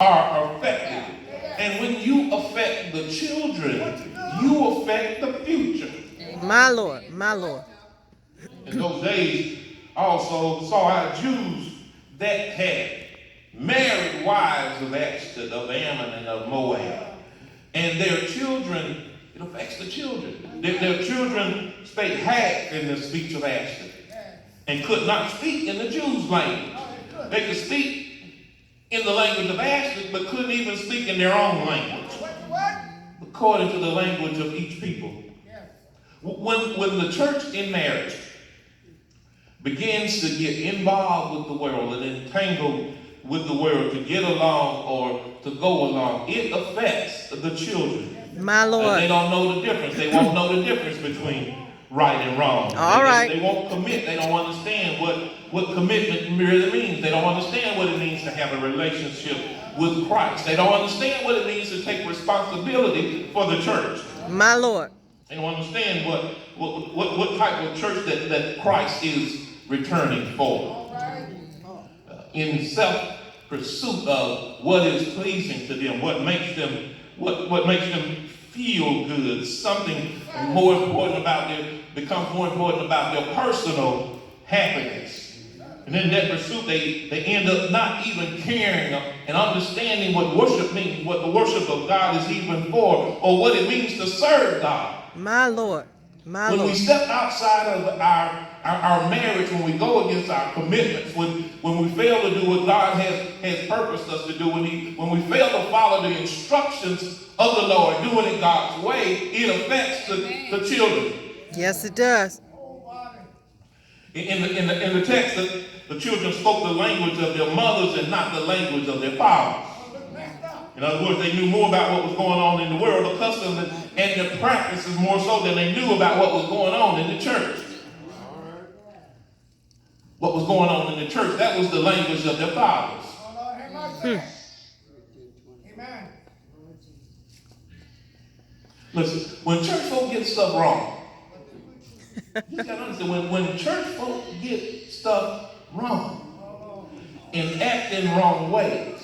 are affected. And when you affect the children, you affect the future. My Lord, my Lord. In those days, also saw our Jews that had married wives of Ashton, of Ammon, and of Moab. And their children, it affects the children. Their children spake half in the speech of Ashton and could not speak in the Jews' language. They could speak in the language of Ashton, but couldn't even speak in their own language, according to the language of each people. When the church in marriage begins to get involved with the world and entangled with the world to get along or to go along, it affects the children. My Lord. And they don't know the difference. They won't know the difference between right and wrong. All right. They won't commit. They don't understand what commitment really means. They don't understand what it means to have a relationship with Christ. They don't understand what it means to take responsibility for the church. My Lord. They don't understand what type of church that Christ is returning for. In self-pursuit of what is pleasing to them, what makes them feel good, something more important about becomes more important about their personal happiness. And in that pursuit, they end up not even caring and understanding what worship means, what the worship of God is even for, or what it means to serve God. My Lord. My When Lord. we step outside of our marriage, when we go against our commitments, when we fail to do what God has purposed us to do, when we fail to follow the instructions of the Lord, doing it God's way, it affects the children. Yes, it does. In the text, the children spoke the language of their mothers and not the language of their fathers. In other words, they knew more about what was going on in the world, the customs and the practices more so than they knew about what was going on in the church. What was going on in the church, that was the language of their fathers. Amen. Listen, when church folk get stuff wrong, you gotta understand, when church folk get stuff wrong and act in wrong ways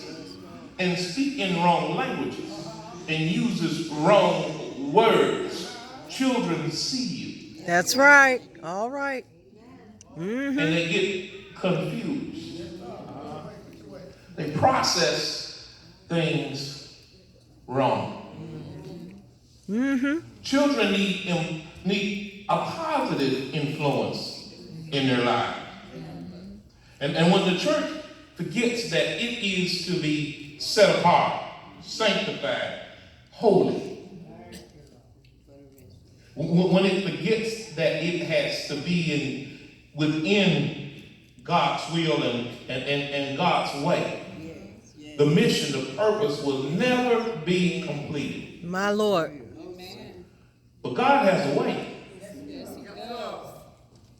and speak in wrong languages and uses wrong words, children see you. That's right. All right. And they get confused. They process things wrong. Children need a positive influence in their life. And when the church forgets that it is to be set apart, sanctified, holy, when it forgets that it has to be within God's will and God's way, the mission, the purpose will never be completed. My Lord. But God has a way.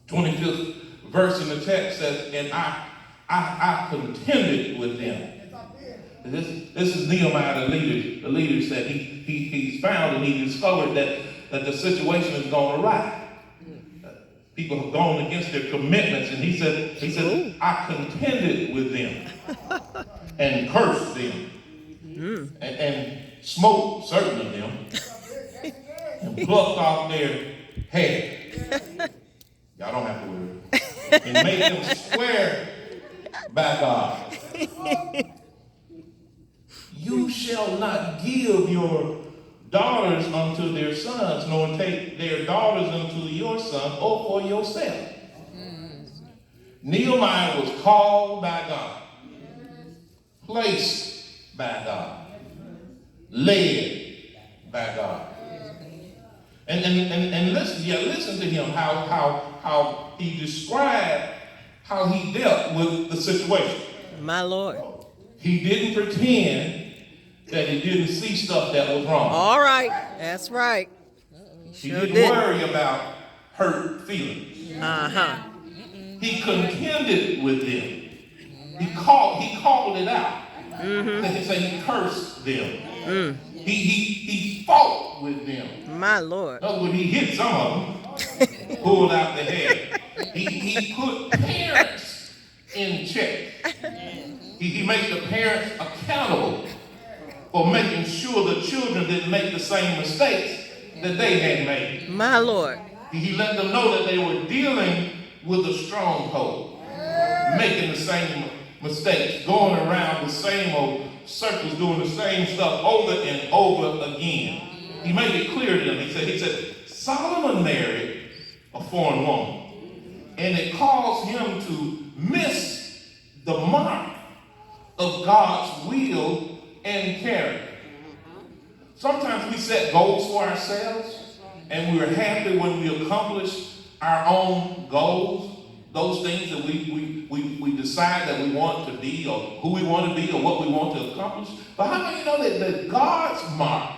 25th verse in the text says, and I contended with them. This is Nehemiah, the leader said he's found and he discovered that the situation is going awry. People have gone against their commitments, and he said, I contended with them and cursed them and smote certain of them and plucked off their hair. Y'all don't have to worry. And made them swear by God. You shall not give your daughters unto their sons, nor take their daughters unto your son or for yourself. Nehemiah was called by God, placed by God, led by God. And listen to him, how he described how he dealt with the situation. My Lord. He didn't pretend that he didn't see stuff that was wrong. All right. That's right. He didn't worry about hurt feelings. He contended with them. He called it out. He cursed them. He fought with them. My Lord. In other words, he hit some of them, pulled out the hair. He put parents in check. He made the parents accountable for making sure the children didn't make the same mistakes that they had made. My Lord. He let them know that they were dealing with a stronghold, making the same mistakes, going around the same old circles, doing the same stuff over and over again. He made it clear to them. He said, Solomon married a foreign woman, and it caused him to miss the mark of God's will and character. Sometimes we set goals for ourselves, and we're happy when we accomplish our own goals, those things that we decide that we want to be, or who we want to be, or what we want to accomplish. But how many know that God's mark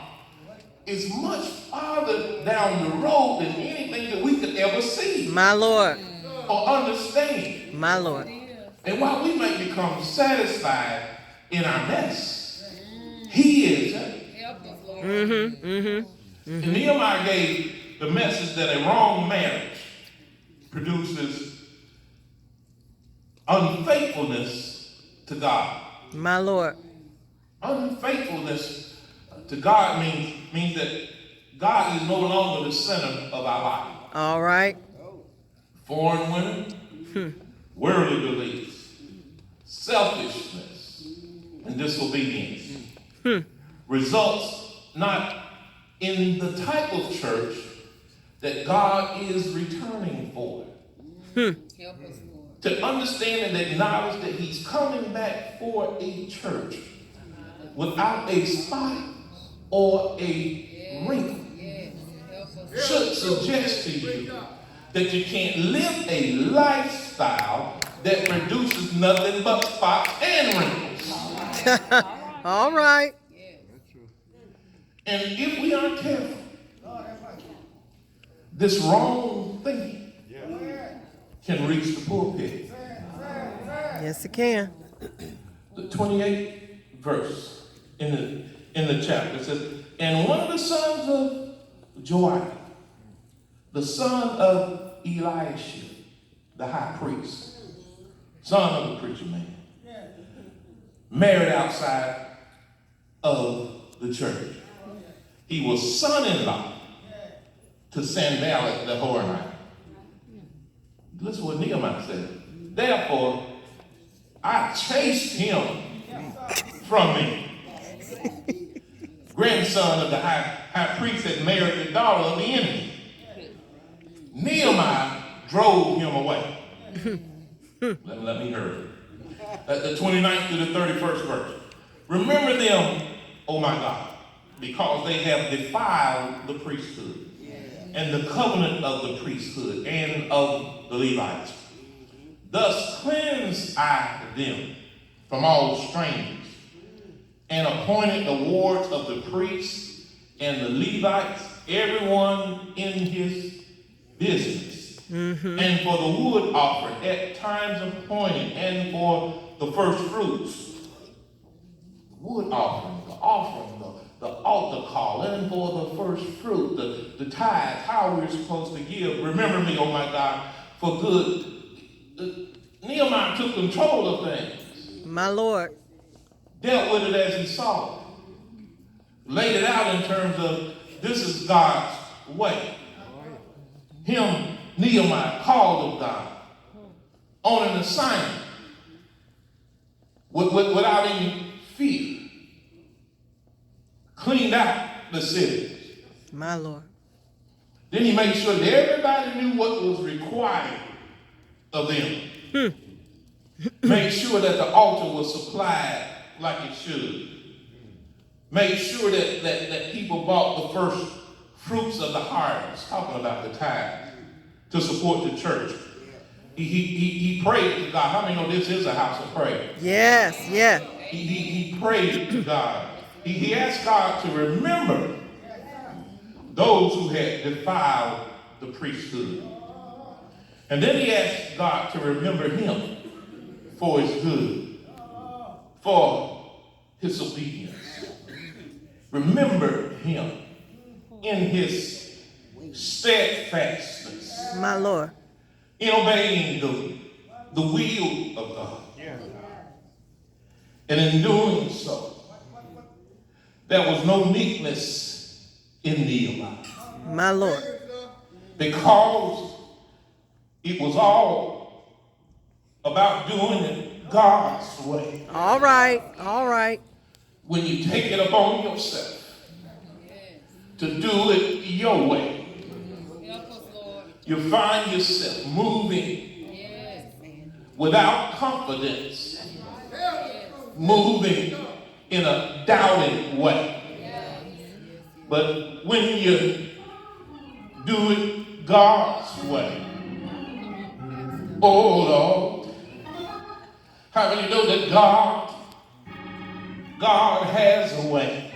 is much farther down the road than anything that we could ever see? My Lord. Or understand. My Lord. And while we may become satisfied in our mess, He is. And Nehemiah gave the message that a wrong marriage produces unfaithfulness to God. My Lord. Unfaithfulness to God means that God is no longer the center of our life. All right. Foreign women, worldly beliefs, selfishness, and disobedience results not in the type of church that God is returning for. Help us, Lord. To understand and acknowledge that He's coming back for a church without a spot or a wrinkle should suggest to you that you can't live a lifestyle that produces nothing but spots and wrinkles. All right. And if we aren't careful, this wrong thinking can reach the pulpit. Yes, it can. The 28th verse in the chapter says, and one of the sons of Joiada, the son of Elisha, the high priest, son of the preacher man, married outside of the church. He was son-in-law to Sanballat the Horonite. Listen to what Nehemiah said. Therefore, I chased him from me. Grandson of the high priest had married the daughter of the enemy. Nehemiah drove him away. Let me hurry. At the 29th to the 31st verse. Remember them, oh my God, because they have defiled the priesthood and the covenant of the priesthood and of the Levites. Thus cleanse I them from all strangers and appointed the wards of the priests and the Levites, everyone in his business. And for the wood offering at times appointed, and for the first fruits, wood offering, the altar call, and for the first fruit, the tithe, how we're supposed to give. Remember me, oh my God, for good. Nehemiah took control of things. My Lord. Dealt with it as he saw it. Laid it out in terms of this is God's way. Him, Nehemiah, called of God on an assignment without any fear. Cleaned out the city. My Lord. Then he made sure that everybody knew what was required of them. Made sure that the altar was supplied like it should. Made sure that people bought the first fruits of the harvest, talking about the tithe, to support the church. He prayed to God. How many know this is a house of prayer? Yes, yeah. He prayed to God. He asked God to remember those who had defiled the priesthood. And then he asked God to remember him for his good, for his obedience. Remember him in his steadfastness. My Lord. In obeying the will of God. And in doing so, there was no meekness in Nehemiah. My Lord. Because it was all about doing it God's way. All right. All right. When you take it upon yourself to do it your way, Help us, Lord. you find yourself moving without confidence, moving in a doubting way. But when you do it God's way, oh Lord, how many know that God has a way?